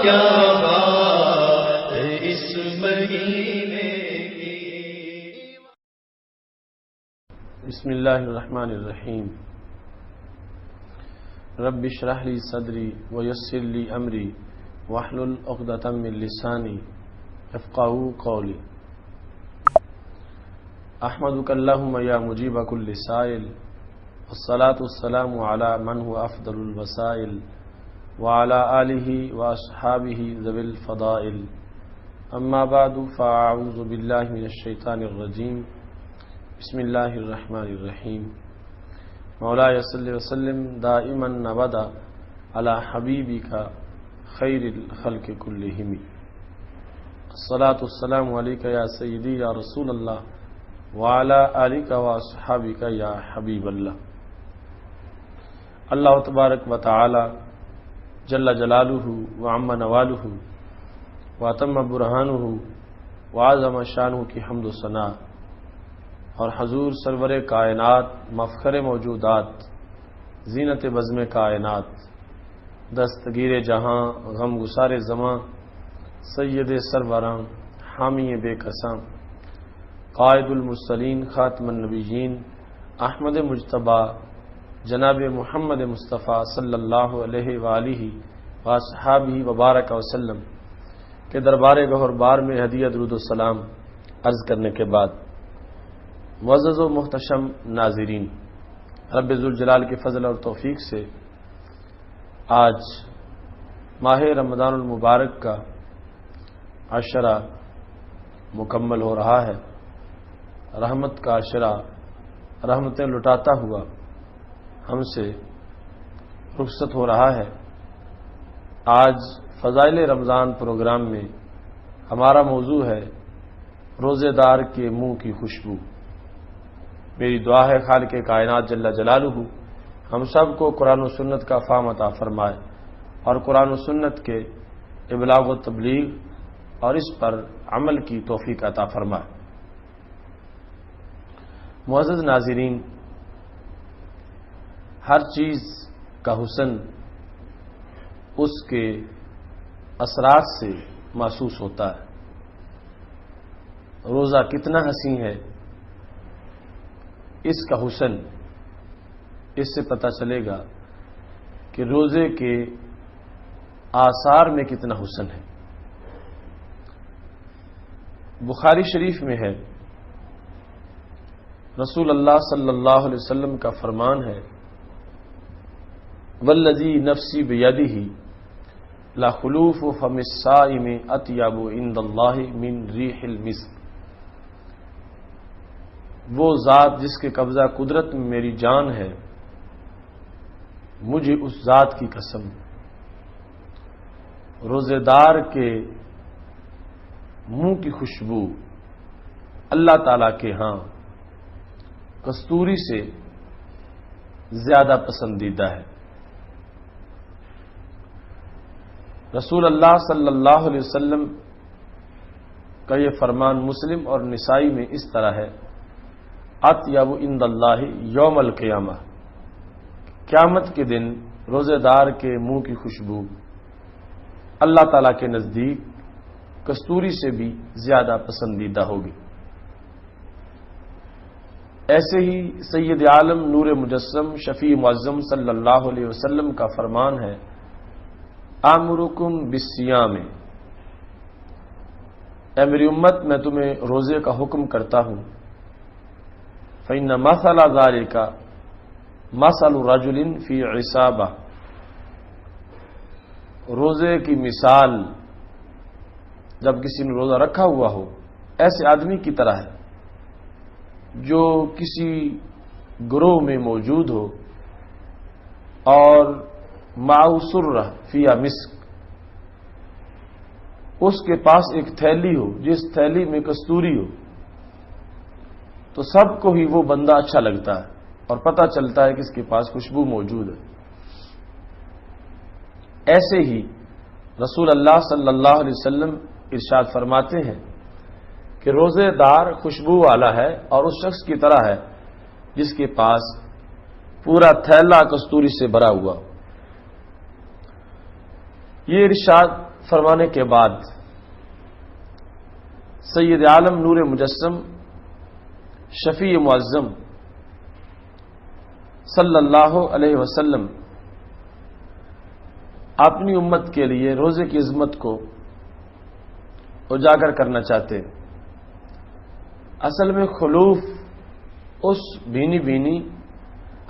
کیا بات اس مہینے کی۔ بسم اللہ الرحمن الرحیم۔ رب اشرح لی صدری ویسر لی امری واحلل عقدۃ من لسانی یفقہوا قولی۔ احمدک اللہم یا مجیب کل سائل، والصلاة والسلام علی من هو افضل الوسائل، وعلی آلہ واصحابہ ذوی الفضائل، اما بعد فاعوذ باللہ من الشیطان الرجیم، بسم اللہ الرحمن الرحیم۔ مولاي صل وسلم دائما ابدا على حبیبک خیر الخلق کلہم۔ الصلاة والسلام علیک یا سیدی یا رسول اللہ وعلی آلک واصحابک یا حبیب اللہ۔ اللہ تبارک و تعالی جل جلالہ وعم نوالہ واتم برہانہ وعظم شانہ کی حمد و ثنا، اور حضور سرور کائنات مفخر موجودات زینت بزم کائنات دستگیر جہاں غم گسار زماں سید سروراں حامی بے کساں قائد المرسلین خاتم النبیین احمد مجتبیٰ جناب محمد مصطفیٰ صلی اللہ علیہ وآلہ وصحابہ وبارک وسلم کے دربار گہر بار میں ہدیہ درود السلام عرض کرنے کے بعد، معزز و محتشم ناظرین، رب ذوالجلال کی فضل اور توفیق سے آج ماہ رمضان المبارک کا عشرہ مکمل ہو رہا ہے۔ رحمت کا عشرہ رحمتیں لٹاتا ہوا ہم سے رخصت ہو رہا ہے۔ آج فضائل رمضان پروگرام میں ہمارا موضوع ہے روزے دار کے منہ کی خوشبو۔ میری دعا ہے خالق کائنات جل جلالہ ہم سب کو قرآن و سنت کا فہم عطا فرمائے اور قرآن و سنت کے ابلاغ و تبلیغ اور اس پر عمل کی توفیق عطا فرمائے۔ معزز ناظرین، ہر چیز کا حسن اس کے اثرات سے محسوس ہوتا ہے۔ روزہ کتنا حسین ہے، اس کا حسن اس سے پتہ چلے گا کہ روزے کے آثار میں کتنا حسن ہے۔ بخاری شریف میں ہے، رسول اللہ صلی اللہ علیہ وسلم کا فرمان ہے، والذی نفسی بیدہ لخلوف فم الصائم اطیب عند اللہ من ریح المسک۔ وہ ذات جس کے قبضہ قدرت میں میری جان ہے، مجھے اس ذات کی قسم، روزے دار کے منہ کی خوشبو اللہ تعالی کے ہاں کستوری سے زیادہ پسندیدہ ہے۔ رسول اللہ صلی اللہ علیہ وسلم کا یہ فرمان مسلم اور نسائی میں اس طرح ہے، اطیب عند اللہ یوم القیامہ، قیامت کے دن روزے دار کے منہ کی خوشبو اللہ تعالیٰ کے نزدیک کستوری سے بھی زیادہ پسندیدہ ہوگی۔ ایسے ہی سید عالم نور مجسم شفیع معظم صلی اللہ علیہ وسلم کا فرمان ہے، آمرکم بالصیام، اے میری امت میں تمہیں روزے کا حکم کرتا ہوں، فإن مثل ذلك مثل رجل فی عصابہ، روزے کی مثال جب کسی نے روزہ رکھا ہوا ہو ایسے آدمی کی طرح ہے جو کسی گروہ میں موجود ہو اور معه سرہ فیہا مسک، اس کے پاس ایک تھیلی ہو جس تھیلی میں کستوری ہو، تو سب کو ہی وہ بندہ اچھا لگتا ہے اور پتہ چلتا ہے کہ اس کے پاس خوشبو موجود ہے۔ ایسے ہی رسول اللہ صلی اللہ علیہ وسلم ارشاد فرماتے ہیں کہ روزے دار خوشبو والا ہے اور اس شخص کی طرح ہے جس کے پاس پورا تھیلا کستوری سے بھرا ہوا۔ یہ ارشاد فرمانے کے بعد سید عالم نور مجسم شفیع معظم صلی اللہ علیہ وسلم اپنی امت کے لیے روزے کی عظمت کو اجاگر کرنا چاہتے ہیں۔ اصل میں خلوف اس بھینی بھینی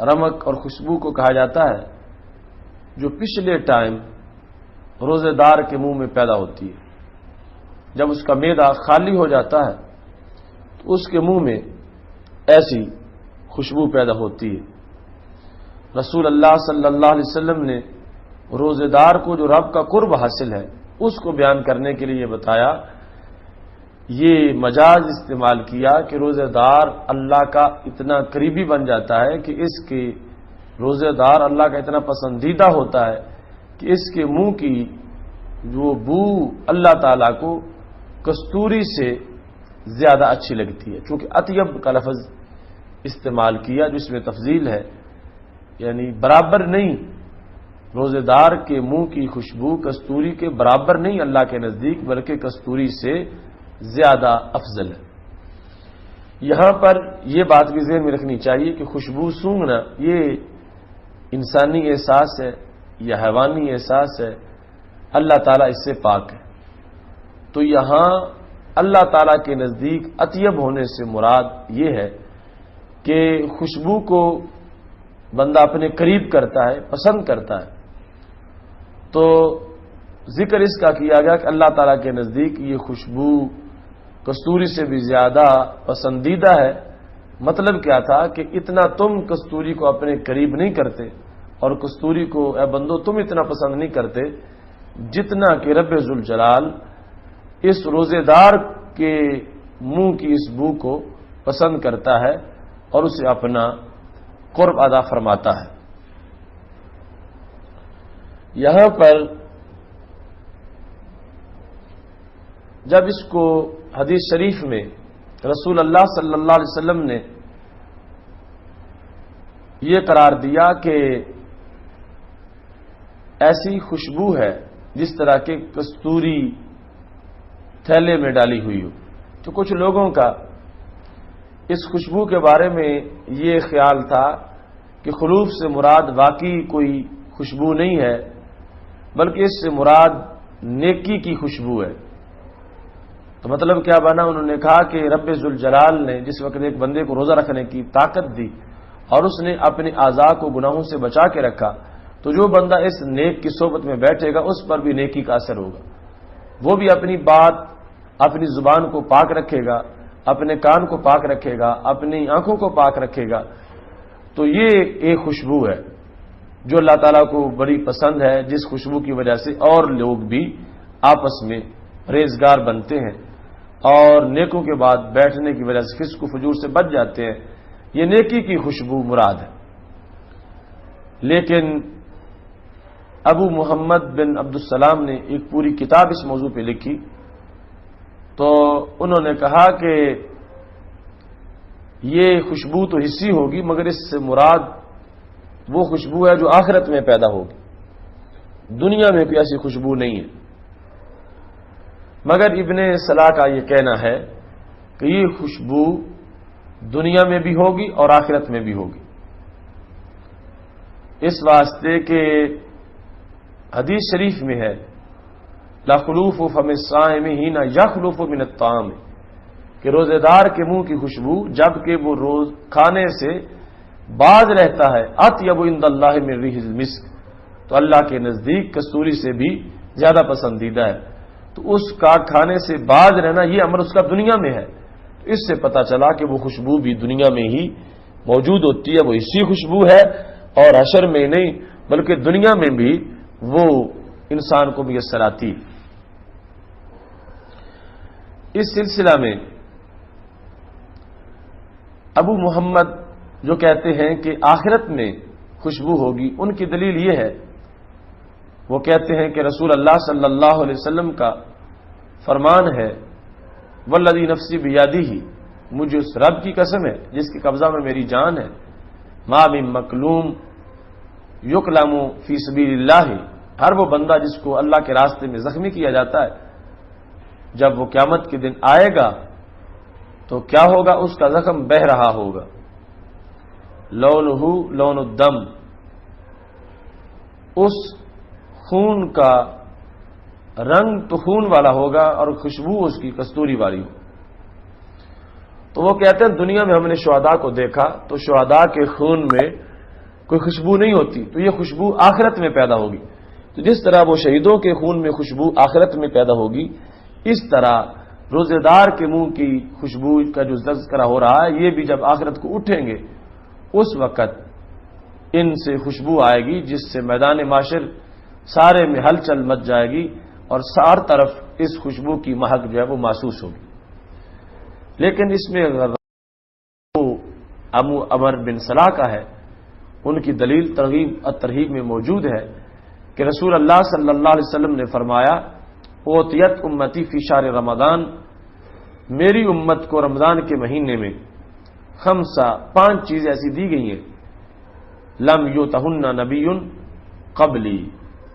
رمق اور خوشبو کو کہا جاتا ہے جو پچھلے ٹائم روزے دار کے منہ میں پیدا ہوتی ہے۔ جب اس کا معدہ خالی ہو جاتا ہے تو اس کے منہ میں ایسی خوشبو پیدا ہوتی ہے۔ رسول اللہ صلی اللہ علیہ وسلم نے روزے دار کو جو رب کا قرب حاصل ہے اس کو بیان کرنے کے لیے یہ بتایا، یہ مجاز استعمال کیا کہ روزے دار اللہ کا اتنا قریبی بن جاتا ہے کہ اس کے روزے دار اللہ کا اتنا پسندیدہ ہوتا ہے کہ اس کے منہ کی جو بو اللہ تعالیٰ کو کستوری سے زیادہ اچھی لگتی ہے۔ چونکہ اطیب کا لفظ استعمال کیا جس میں تفضیل ہے، یعنی برابر نہیں، روزے دار کے منہ کی خوشبو کستوری کے برابر نہیں اللہ کے نزدیک، بلکہ کستوری سے زیادہ افضل ہے۔ یہاں پر یہ بات بھی ذہن میں رکھنی چاہیے کہ خوشبو سونگھنا یہ انسانی احساس ہے یا حیوانی احساس ہے، اللہ تعالیٰ اس سے پاک ہے۔ تو یہاں اللہ تعالیٰ کے نزدیک اطیب ہونے سے مراد یہ ہے کہ خوشبو کو بندہ اپنے قریب کرتا ہے، پسند کرتا ہے، تو ذکر اس کا کیا گیا کہ اللہ تعالیٰ کے نزدیک یہ خوشبو کستوری سے بھی زیادہ پسندیدہ ہے۔ مطلب کیا تھا کہ اتنا تم کستوری کو اپنے قریب نہیں کرتے اور کستوری کو اے بندو تم اتنا پسند نہیں کرتے جتنا کہ رب ذوالجلال اس روزے دار کے منہ کی اس بو کو پسند کرتا ہے اور اسے اپنا قرب ادا فرماتا ہے۔ یہاں پر جب اس کو حدیث شریف میں رسول اللہ صلی اللہ علیہ وسلم نے یہ قرار دیا کہ ایسی خوشبو ہے جس طرح کے کستوری تھیلے میں ڈالی ہوئی ہو، تو کچھ لوگوں کا اس خوشبو کے بارے میں یہ خیال تھا کہ خلوف سے مراد واقعی کوئی خوشبو نہیں ہے بلکہ اس سے مراد نیکی کی خوشبو ہے۔ تو مطلب کیا بنا؟ انہوں نے کہا کہ رب ذوالجلال نے جس وقت ایک بندے کو روزہ رکھنے کی طاقت دی اور اس نے اپنے اعضاء کو گناہوں سے بچا کے رکھا، تو جو بندہ اس نیک کی صحبت میں بیٹھے گا اس پر بھی نیکی کا اثر ہوگا، وہ بھی اپنی بات اپنی زبان کو پاک رکھے گا، اپنے کان کو پاک رکھے گا، اپنی آنکھوں کو پاک رکھے گا۔ تو یہ ایک خوشبو ہے جو اللہ تعالیٰ کو بڑی پسند ہے، جس خوشبو کی وجہ سے اور لوگ بھی آپس میں پرہیزگار بنتے ہیں اور نیکوں کے بعد بیٹھنے کی وجہ سے فسق و فجور سے بچ جاتے ہیں۔ یہ نیکی کی خوشبو مراد ہے۔ لیکن ابو محمد بن عبدالسلام نے ایک پوری کتاب اس موضوع پہ لکھی، تو انہوں نے کہا کہ یہ خوشبو تو حسی ہوگی مگر اس سے مراد وہ خوشبو ہے جو آخرت میں پیدا ہوگی، دنیا میں کوئی ایسی خوشبو نہیں ہے۔ مگر ابن صلاح کا یہ کہنا ہے کہ یہ خوشبو دنیا میں بھی ہوگی اور آخرت میں بھی ہوگی، اس واسطے کہ حدیث شریف میں ہے لا خلوف فم الصائم حین یخلف من الطعام، کہ روزے دار کے منہ کی خوشبو جب کہ وہ روز کھانے سے باز رہتا ہے اطیب عند اللہ من ریح المسک، تو اللہ کے نزدیک کستوری سے بھی زیادہ پسندیدہ ہے۔ تو اس کا کھانے سے باز رہنا یہ امر اس کا دنیا میں ہے، اس سے پتہ چلا کہ وہ خوشبو بھی دنیا میں ہی موجود ہوتی ہے، وہ اسی خوشبو ہے اور حشر میں نہیں بلکہ دنیا میں بھی وہ انسان کو میسر آتی ہے۔ اس سلسلہ میں ابو محمد جو کہتے ہیں کہ آخرت میں خوشبو ہوگی، ان کی دلیل یہ ہے، وہ کہتے ہیں کہ رسول اللہ صلی اللہ علیہ وسلم کا فرمان ہے والذی نفسی بیدہ، مجھے اس رب کی قسم ہے جس کے قبضہ میں میری جان ہے، ما من مکلوم یکلم فی سبیل اللہ، ہر وہ بندہ جس کو اللہ کے راستے میں زخمی کیا جاتا ہے، جب وہ قیامت کے دن آئے گا تو کیا ہوگا؟ اس کا زخم بہہ رہا ہوگا، لونہ لون الدم، اس خون کا رنگ تو خون والا ہوگا اور خوشبو اس کی کستوری والی ہو۔ تو وہ کہتے ہیں دنیا میں ہم نے شہداء کو دیکھا تو شہداء کے خون میں کوئی خوشبو نہیں ہوتی، تو یہ خوشبو آخرت میں پیدا ہوگی۔ تو جس طرح وہ شہیدوں کے خون میں خوشبو آخرت میں پیدا ہوگی، اس طرح روزے دار کے منہ کی خوشبو کا جو تذکرہ ہو رہا ہے، یہ بھی جب آخرت کو اٹھیں گے اس وقت ان سے خوشبو آئے گی، جس سے میدان معاشر سارے میں ہلچل مچ جائے گی اور سار طرف اس خوشبو کی مہک جو ہے وہ محسوس ہوگی۔ لیکن اس میں ابو عمر بن صلاح کا ہے، ان کی دلیل ترغیب اور ترہیب میں موجود ہے کہ رسول اللہ صلی اللہ علیہ وسلم نے فرمایا اوتیت امتی فی شہر رمضان، میری امت کو رمضان کے مہینے میں 5 چیزیں ایسی دی گئی ہیں لم یؤتہن نبی قبلی،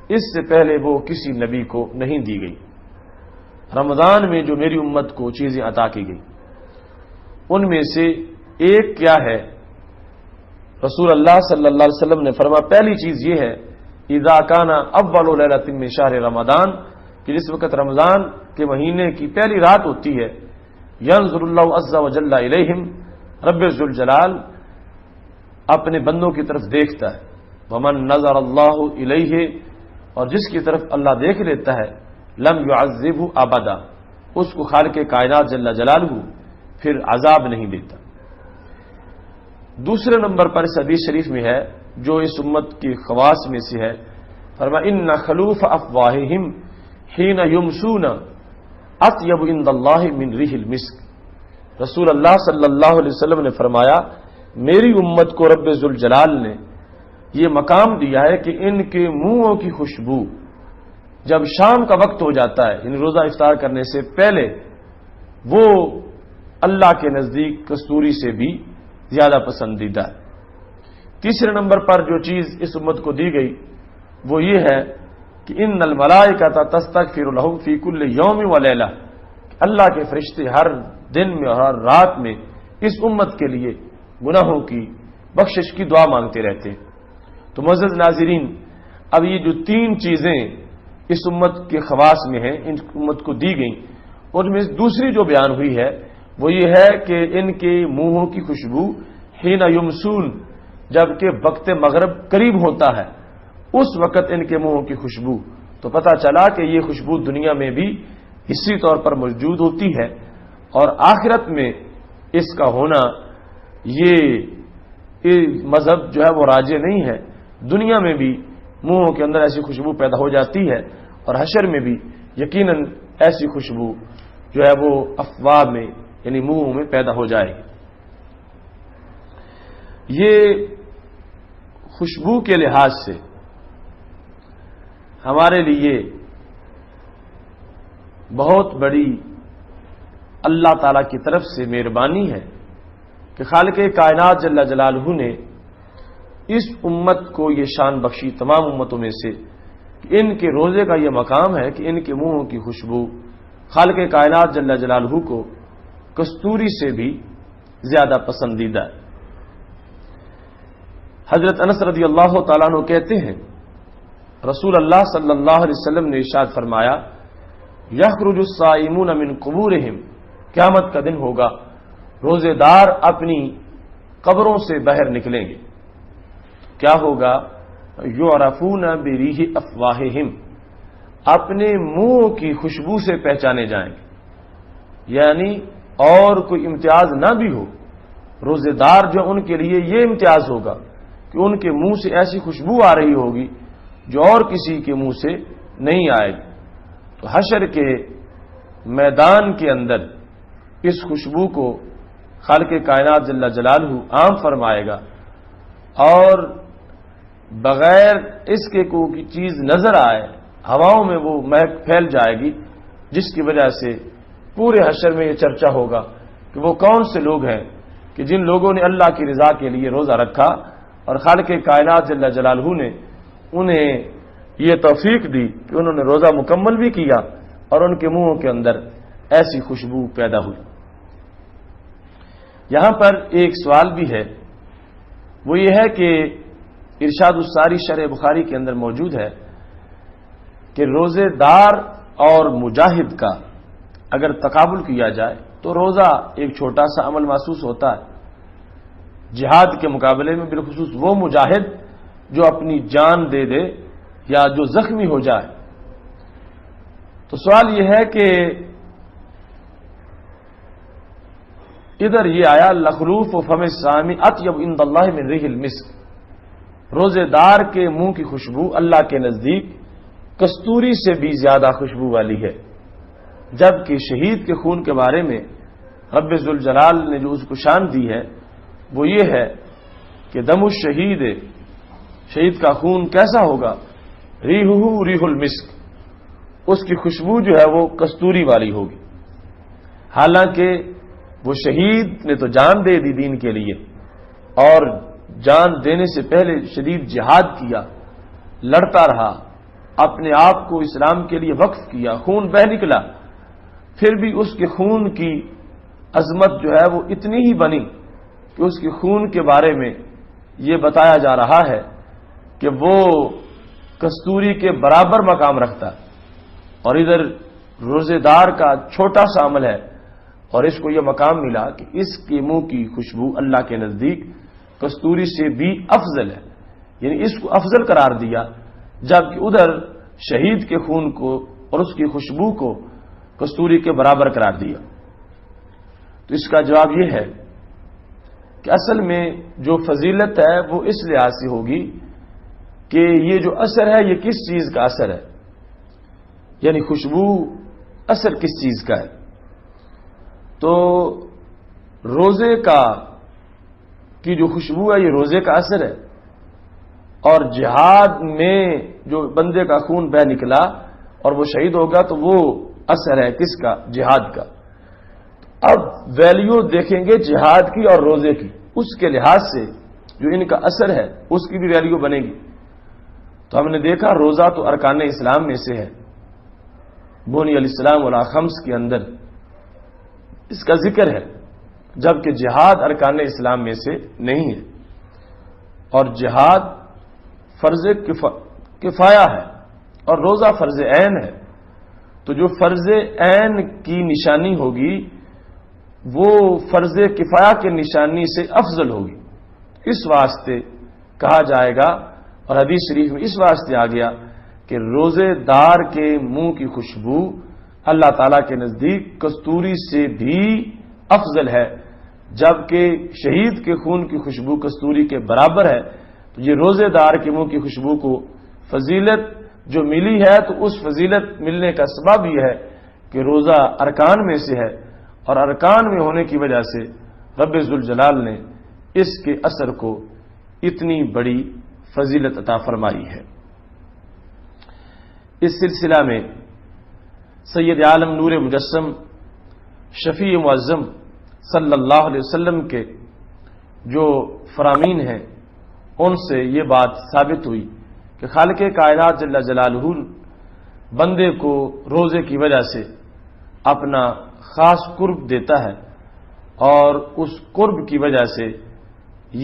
اس سے پہلے وہ کسی نبی کو نہیں دی گئی۔ رمضان میں جو میری امت کو چیزیں عطا کی گئی ان میں سے ایک کیا ہے؟ رسول اللہ صلی اللہ علیہ وسلم نے فرمایا پہلی چیز یہ ہے اذا کان اول لیلۃ من شہر رمضان، کہ جس وقت رمضان کے مہینے کی پہلی رات ہوتی ہے، ینظر اللہ عز وجل الیہم، رب ذوالجلال اپنے بندوں کی طرف دیکھتا ہے، ومن نظر اللہ الیہ، اور جس کی طرف اللہ دیکھ لیتا ہے لم يعذبہ ابدا، اس کو خالق کائنات جل جلالہ پھر عذاب نہیں دیتا۔ دوسرے نمبر پر اس حدیث شریف میں ہے جو اس امت کی خواص میں سے ہے، فرمایا ان خلوف افواہہم حین یمسون اطیب عند اللہ من ریح المسک، رسول اللہ صلی اللہ علیہ وسلم نے فرمایا میری امت کو رب ذوالجلال نے یہ مقام دیا ہے کہ ان کے منہوں کی خوشبو جب شام کا وقت ہو جاتا ہے، یعنی روزہ افطار کرنے سے پہلے، وہ اللہ کے نزدیک کستوری سے بھی زیادہ پسندیدہ ہے۔ تیسرے نمبر پر جو چیز اس امت کو دی گئی وہ یہ ہے کہ ان الملائکۃ تستغفر لہم فی کل یوم و لیلہ، اللہ کے فرشتے ہر دن میں اور ہر رات میں اس امت کے لیے گناہوں کی بخشش کی دعا مانگتے رہتے ہیں۔ تو معزز ناظرین، اب یہ جو 3 چیزیں اس امت کے خواص میں ہیں، ان امت کو دی گئیں، ان میں دوسری جو بیان ہوئی ہے وہ یہ ہے کہ ان کے منہوں کی خوشبو حین یمسون، جبکہ وقت مغرب قریب ہوتا ہے اس وقت ان کے منہوں کی خوشبو، تو پتہ چلا کہ یہ خوشبو دنیا میں بھی حصی طور پر موجود ہوتی ہے اور آخرت میں اس کا ہونا یہ مذہب جو ہے وہ راجع نہیں ہے، دنیا میں بھی منہوں کے اندر ایسی خوشبو پیدا ہو جاتی ہے اور حشر میں بھی یقیناً ایسی خوشبو جو ہے وہ افواہ میں یعنی منہوں میں پیدا ہو جائے گی۔ یہ خوشبو کے لحاظ سے ہمارے لیے بہت بڑی اللہ تعالی کی طرف سے مہربانی ہے کہ خالق کائنات جل جلالہ نے اس امت کو یہ شان بخشی تمام امتوں میں سے کہ ان کے روزے کا یہ مقام ہے کہ ان کے منہوں کی خوشبو خالق کائنات جل جلالہ کو کستوری سے بھی زیادہ پسندیدہ ہے۔ حضرت انس رضی اللہ تعالیٰ عنہ کہتے ہیں رسول اللہ صلی اللہ علیہ وسلم نے ارشاد فرمایا یخرج الصائمون من قبورہم، قیامت کا دن ہوگا روزے دار اپنی قبروں سے باہر نکلیں گے، کیا ہوگا؟ یعرفون بریح افواہہم، اپنے منہ کی خوشبو سے پہچانے جائیں گے، یعنی اور کوئی امتیاز نہ بھی ہو، روزے دار جو ان کے لیے یہ امتیاز ہوگا کہ ان کے منہ سے ایسی خوشبو آ رہی ہوگی جو اور کسی کے منہ سے نہیں آئے گی۔ تو حشر کے میدان کے اندر اس خوشبو کو خالق کائنات جل جلالہ عام فرمائے گا اور بغیر اس کے کوئی چیز نظر آئے ہواؤں میں وہ مہک پھیل جائے گی، جس کی وجہ سے پورے حشر میں یہ چرچا ہوگا کہ وہ کون سے لوگ ہیں کہ جن لوگوں نے اللہ کی رضا کے لیے روزہ رکھا اور خالق کائنات جل جلالہ نے انہیں یہ توفیق دی کہ انہوں نے روزہ مکمل بھی کیا اور ان کے منہوں کے اندر ایسی خوشبو پیدا ہوئی۔ یہاں پر ایک سوال بھی ہے، وہ یہ ہے کہ ارشاد الساری شرح بخاری کے اندر موجود ہے کہ روزے دار اور مجاہد کا اگر تقابل کیا جائے تو روزہ ایک چھوٹا سا عمل محسوس ہوتا ہے جہاد کے مقابلے میں، بالخصوص وہ مجاہد جو اپنی جان دے دے یا جو زخمی ہو جائے۔ تو سوال یہ ہے کہ ادھر یہ آیا لخلوف و فم الصائم اطیب عند اللہ من ریح المسک، روزے دار کے منہ کی خوشبو اللہ کے نزدیک کستوری سے بھی زیادہ خوشبو والی ہے، جبکہ شہید کے خون کے بارے میں رب ذوالجلال نے جو اس کو شان دی ہے وہ یہ ہے کہ دم الشہید، شہید کا خون کیسا ہوگا، ریحہ ریح المسک، اس کی خوشبو جو ہے وہ کستوری والی ہوگی۔ حالانکہ وہ شہید نے تو جان دے دی دین کے لیے، اور جان دینے سے پہلے شدید جہاد کیا، لڑتا رہا، اپنے آپ کو اسلام کے لیے وقف کیا، خون بہہ نکلا، پھر بھی اس کے خون کی عظمت جو ہے وہ اتنی ہی بنی کہ اس کے خون کے بارے میں یہ بتایا جا رہا ہے کہ وہ کستوری کے برابر مقام رکھتا، اور ادھر روزے دار کا چھوٹا سا عمل ہے اور اس کو یہ مقام ملا کہ اس کے منہ کی خوشبو اللہ کے نزدیک کستوری سے بھی افضل ہے، یعنی اس کو افضل قرار دیا، جبکہ ادھر شہید کے خون کو اور اس کی خوشبو کو کستوری کے برابر قرار دیا۔ تو اس کا جواب یہ ہے کہ اصل میں جو فضیلت ہے وہ اس لحاظ سے ہوگی کہ یہ جو اثر ہے یہ کس چیز کا اثر ہے، یعنی خوشبو اثر کس چیز کا ہے۔ تو روزے کی جو خوشبو ہے یہ روزے کا اثر ہے، اور جہاد میں جو بندے کا خون بہ نکلا اور وہ شہید ہوگا تو وہ اثر ہے کس کا، جہاد کا۔ اب ویلیو دیکھیں گے جہاد کی اور روزے کی، اس کے لحاظ سے جو ان کا اثر ہے اس کی بھی ویلیو بنے گی۔ تو ہم نے دیکھا روزہ تو ارکان اسلام میں سے ہے، بنی الاسلام علی خمس کے اندر اس کا ذکر ہے، جبکہ جہاد ارکان اسلام میں سے نہیں ہے، اور جہاد فرض کفایہ ہے اور روزہ فرض عین ہے۔ تو جو فرض عین کی نشانی ہوگی وہ فرض کفایہ کے نشانی سے افضل ہوگی، اس واسطے کہا جائے گا، اور حدیث شریف میں اس واسطے آ گیا کہ روزے دار کے منہ کی خوشبو اللہ تعالیٰ کے نزدیک کستوری سے بھی افضل ہے، جبکہ شہید کے خون کی خوشبو کستوری کے برابر ہے۔ تو یہ روزے دار کے منہ کی خوشبو کو فضیلت جو ملی ہے، تو اس فضیلت ملنے کا سبب یہ ہے کہ روزہ ارکان میں سے ہے، اور ارکان میں ہونے کی وجہ سے رب ذوالجلال نے اس کے اثر کو اتنی بڑی فضیلت عطا فرمائی ہے۔ اس سلسلہ میں سید عالم نور مجسم شفیع معظم صلی اللہ علیہ وسلم کے جو فرامین ہیں ان سے یہ بات ثابت ہوئی کہ خالق کائنات جل جلالہ بندے کو روزے کی وجہ سے اپنا خاص قرب دیتا ہے، اور اس قرب کی وجہ سے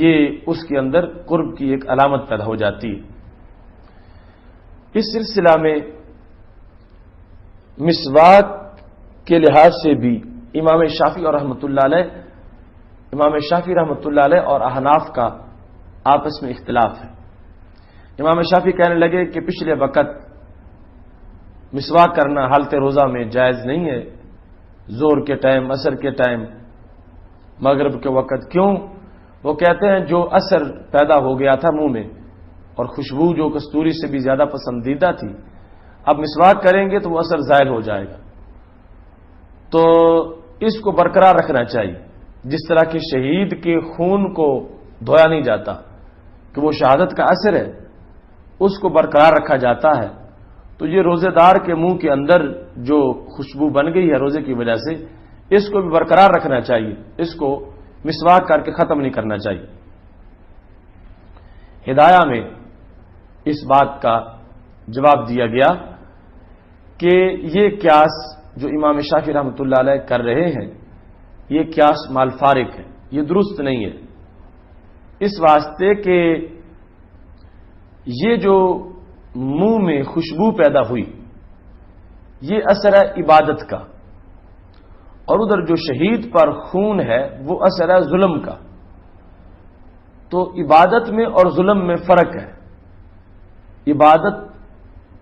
یہ اس کے اندر قرب کی ایک علامت پیدا ہو جاتی ہے۔ اس سلسلہ میں مسواک کے لحاظ سے بھی امام شافعی رحمۃ اللہ علیہ اور احناف کا آپس میں اختلاف ہے۔ امام شافعی کہنے لگے کہ پچھلے وقت مسواک کرنا حالت روزہ میں جائز نہیں ہے، زور کے ٹائم، عصر کے ٹائم، مغرب کے وقت۔ کیوں؟ وہ کہتے ہیں جو اثر پیدا ہو گیا تھا منہ میں اور خوشبو جو کستوری سے بھی زیادہ پسندیدہ تھی، اب مسواک کریں گے تو وہ اثر زائل ہو جائے گا، تو اس کو برقرار رکھنا چاہیے۔ جس طرح کہ شہید کے خون کو دھویا نہیں جاتا کہ وہ شہادت کا اثر ہے، اس کو برقرار رکھا جاتا ہے، تو یہ روزے دار کے منہ کے اندر جو خوشبو بن گئی ہے روزے کی وجہ سے، اس کو بھی برقرار رکھنا چاہیے، اس کو مسواک کر کے ختم نہیں کرنا چاہیے۔ ہدایہ میں اس بات کا جواب دیا گیا کہ یہ قیاس جو امام شافعی رحمۃ اللہ علیہ کر رہے ہیں یہ قیاس مال فارق ہے، یہ درست نہیں ہے، اس واسطے کہ یہ جو منہ میں خوشبو پیدا ہوئی یہ اثر ہے عبادت کا، اور ادھر جو شہید پر خون ہے وہ اثر ہے ظلم کا۔ تو عبادت میں اور ظلم میں فرق ہے۔ عبادت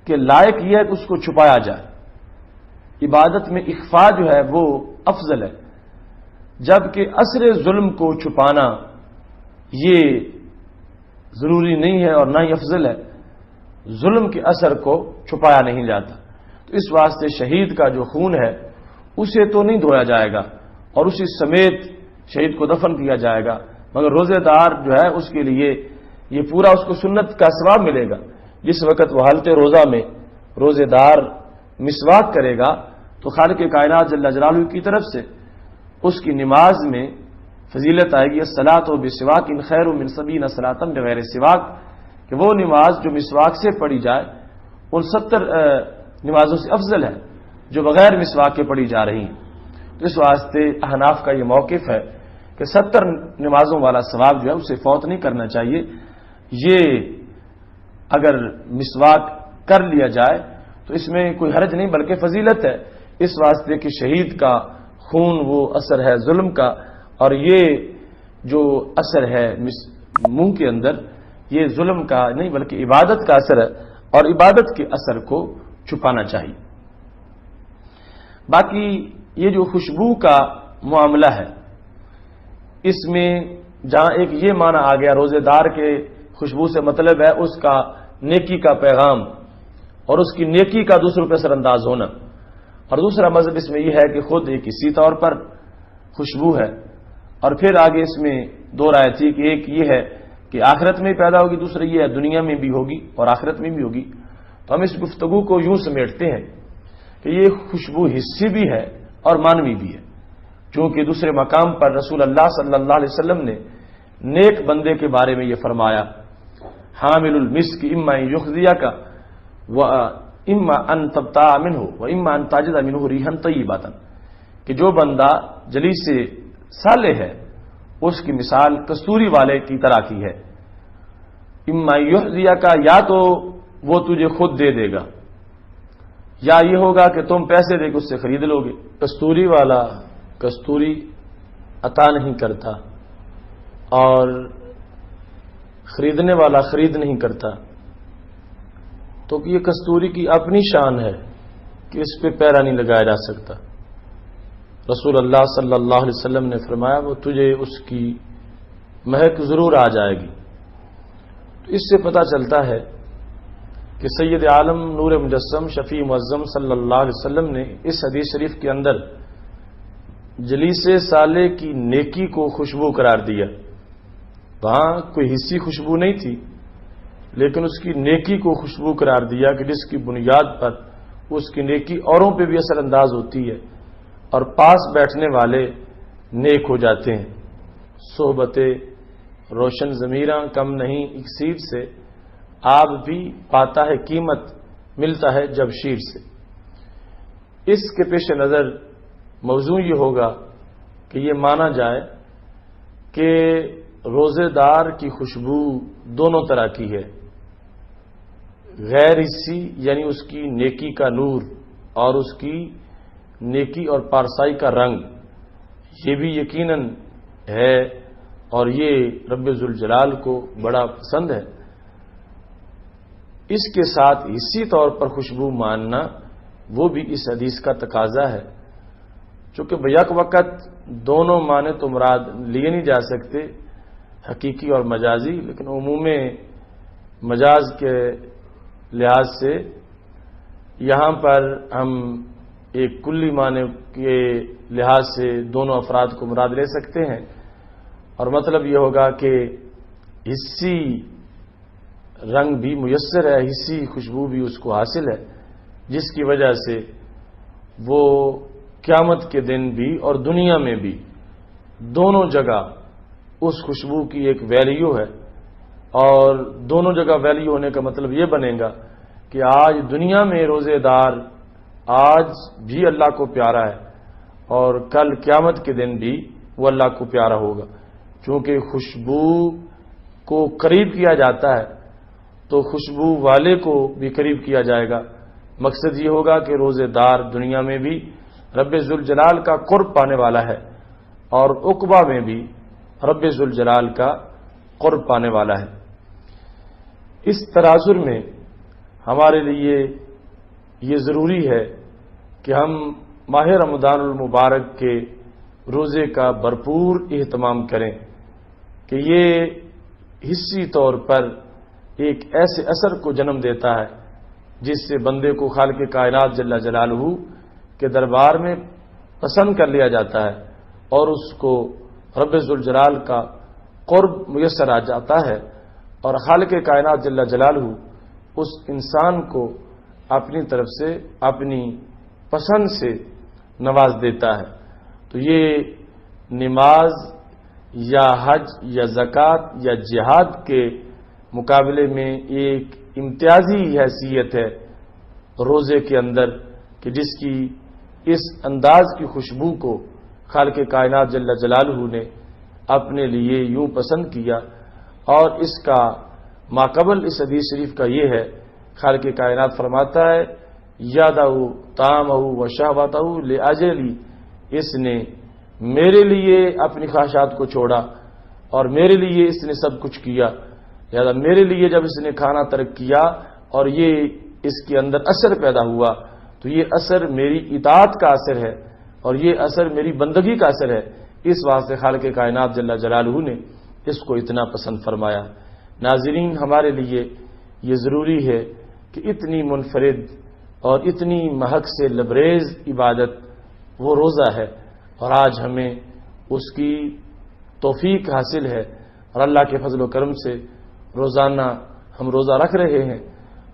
کے لائق یہ ہے کہ اس کو چھپایا جائے، عبادت میں اخفاء جو ہے وہ افضل ہے، جبکہ اثر ظلم کو چھپانا یہ ضروری نہیں ہے اور نہ ہی افضل ہے، ظلم کے اثر کو چھپایا نہیں جاتا۔ تو اس واسطے شہید کا جو خون ہے اسے تو نہیں دھویا جائے گا اور اسی سمیت شہید کو دفن کیا جائے گا، مگر روزے دار جو ہے اس کے لیے یہ پورا اس کو سنت کا ثواب ملے گا۔ جس وقت وہ حالت روزہ میں روزے دار مسواک کرے گا تو خالق کائنات جل جلالہ کی طرف سے اس کی نماز میں فضیلت آئے گی، الصلاۃ بسواک خیر من 70 صلاۃ بغیر سواک، کہ وہ نماز جو مسواک سے پڑھی جائے ان 70 نمازوں سے افضل ہے جو بغیر مسواک کے پڑھی جا رہی ہیں۔ تو اس واسطے احناف کا یہ موقف ہے کہ 70 نمازوں والا ثواب جو ہے اسے فوت نہیں کرنا چاہیے، یہ اگر مسواک کر لیا جائے تو اس میں کوئی حرج نہیں بلکہ فضیلت ہے، اس واسطے کہ شہید کا خون وہ اثر ہے ظلم کا، اور یہ جو اثر ہے منہ کے اندر یہ ظلم کا نہیں بلکہ عبادت کا اثر ہے، اور عبادت کے اثر کو چھپانا چاہیے۔ باقی یہ جو خوشبو کا معاملہ ہے اس میں جہاں ایک یہ معنی آ گیا روزے دار کے خوشبو سے مطلب ہے اس کا نیکی کا پیغام اور اس کی نیکی کا دوسروں پہ اثر انداز ہونا، اور دوسرا مذہب اس میں یہ ہے کہ خود ایک اسی طور پر خوشبو ہے، اور پھر آگے اس میں دو رائے تھی کہ ایک یہ ہے کہ آخرت میں پیدا ہوگی، دوسرا یہ ہے دنیا میں بھی ہوگی اور آخرت میں بھی ہوگی۔ تو ہم اس گفتگو کو یوں سمیٹتے ہیں کہ یہ خوشبو حسی بھی ہے اور مانوی بھی ہے، چونکہ دوسرے مقام پر رسول اللہ صلی اللہ علیہ وسلم نے نیک بندے کے بارے میں یہ فرمایا، حامل المسک اما ان یخزیک و اما ان تبتاع منہ و اما ان تجد منہ ریحا طیبۃ، کہ جو بندہ جلیس سے صالح ہے اس کی مثال کستوری والے کی طرح کی ہے، اما یخزیک، یا تو وہ تجھے خود دے دے گا یا یہ ہوگا کہ تم پیسے دے کے اس سے خرید لو گے۔ کستوری والا کستوری عطا نہیں کرتا اور خریدنے والا خرید نہیں کرتا، تو یہ کستوری کی اپنی شان ہے کہ اس پہ پیرا نہیں لگایا جا سکتا۔ رسول اللہ صلی اللہ علیہ وسلم نے فرمایا وہ تجھے اس کی مہک ضرور آ جائے گی۔ تو اس سے پتہ چلتا ہے کہ سید عالم نور مجسم شفیع معظم صلی اللہ علیہ وسلم نے اس حدیث شریف کے اندر جلیس صالح کی نیکی کو خوشبو قرار دیا۔ وہاں کوئی حسی خوشبو نہیں تھی لیکن اس کی نیکی کو خوشبو قرار دیا کہ جس کی بنیاد پر اس کی نیکی اوروں پہ بھی اثر انداز ہوتی ہے اور پاس بیٹھنے والے نیک ہو جاتے ہیں۔ صحبت روشن ضمیراں کم نہیں اکسیر سے، آب بھی پاتا ہے قیمت ملتا ہے جب شیر سے۔ اس کے پیش نظر موضوع یہ ہوگا کہ یہ مانا جائے کہ روزے دار کی خوشبو دونوں طرح کی ہے، غیر حسی یعنی اس کی نیکی کا نور اور اس کی نیکی اور پارسائی کا رنگ، یہ بھی یقیناً ہے اور یہ رب ذوالجلال کو بڑا پسند ہے۔ اس کے ساتھ حسی طور پر خوشبو ماننا وہ بھی اس حدیث کا تقاضا ہے، چونکہ بیک وقت دونوں معنی تو مراد لیے نہیں جا سکتے، حقیقی اور مجازی، لیکن عموم مجاز کے لحاظ سے یہاں پر ہم ایک کلی معنی کے لحاظ سے دونوں افراد کو مراد لے سکتے ہیں، اور مطلب یہ ہوگا کہ حسی رنگ بھی میسر ہے، حسی خوشبو بھی اس کو حاصل ہے، جس کی وجہ سے وہ قیامت کے دن بھی اور دنیا میں بھی دونوں جگہ اس خوشبو کی ایک ویلیو ہے، اور دونوں جگہ ویلیو ہونے کا مطلب یہ بنے گا کہ آج دنیا میں روزے دار آج بھی اللہ کو پیارا ہے اور کل قیامت کے دن بھی وہ اللہ کو پیارا ہوگا. چونکہ خوشبو کو قریب کیا جاتا ہے تو خوشبو والے کو بھی قریب کیا جائے گا. مقصد یہ ہوگا کہ روزے دار دنیا میں بھی رب ذوالجلال کا قرب پانے والا ہے اور عقبہ میں بھی رب ذوالجلال کا قرب پانے والا ہے. اس تناظر میں ہمارے لیے یہ ضروری ہے کہ ہم ماہ رمضان المبارک کے روزے کا بھرپور اہتمام کریں کہ یہ حصی طور پر ایک ایسے اثر کو جنم دیتا ہے جس سے بندے کو خالق کائنات جل جلالہ کے دربار میں پسند کر لیا جاتا ہے اور اس کو رب ذوالجلال کا قرب میسر آ جاتا ہے اور خالق کائنات جل جلالہ اس انسان کو اپنی طرف سے اپنی پسند سے نواز دیتا ہے. تو یہ نماز یا حج یا زکوٰۃ یا جہاد کے مقابلے میں ایک امتیازی حیثیت ہے روزے کے اندر کہ جس کی اس انداز کی خوشبو کو خالق کائنات جل جلالہ نے اپنے لیے یوں پسند کیا. اور اس کا ماقبل اس حدیث شریف کا یہ ہے خالق کائنات فرماتا ہے یادہ تامہ و شہوتہ لاجلی، اس نے میرے لیے اپنی خواہشات کو چھوڑا اور میرے لیے اس نے سب کچھ کیا. لہذا میرے لیے جب اس نے کھانا ترک کیا اور یہ اس کے اندر اثر پیدا ہوا تو یہ اثر میری اطاعت کا اثر ہے اور یہ اثر میری بندگی کا اثر ہے. اس واسطے خالق کائنات جل جلالہ نے اس کو اتنا پسند فرمایا. ناظرین، ہمارے لیے یہ ضروری ہے کہ اتنی منفرد اور اتنی مہک سے لبریز عبادت وہ روزہ ہے اور آج ہمیں اس کی توفیق حاصل ہے اور اللہ کے فضل و کرم سے روزانہ ہم روزہ رکھ رہے ہیں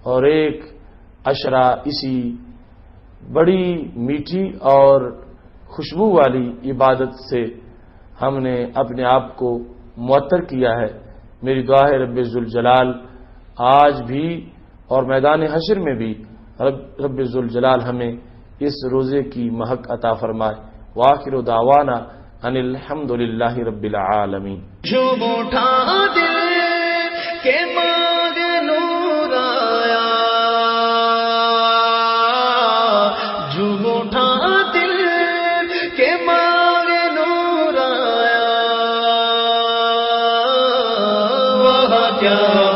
اور ایک عشرہ اسی بڑی میٹھی اور خوشبو والی عبادت سے ہم نے اپنے آپ کو معطر کیا ہے. میری دعا ہے رب ذوالجلال آج بھی اور میدان حشر میں بھی رب ذوالجلال ہمیں اس روزے کی مہک عطا فرمائے. وآخر دعوانا ان الحمدللہ رب العالمین. جو اٹھا دل کے ماگ نور آیا، جو اٹھا دل کے ماگ نور آیا، وہ کیا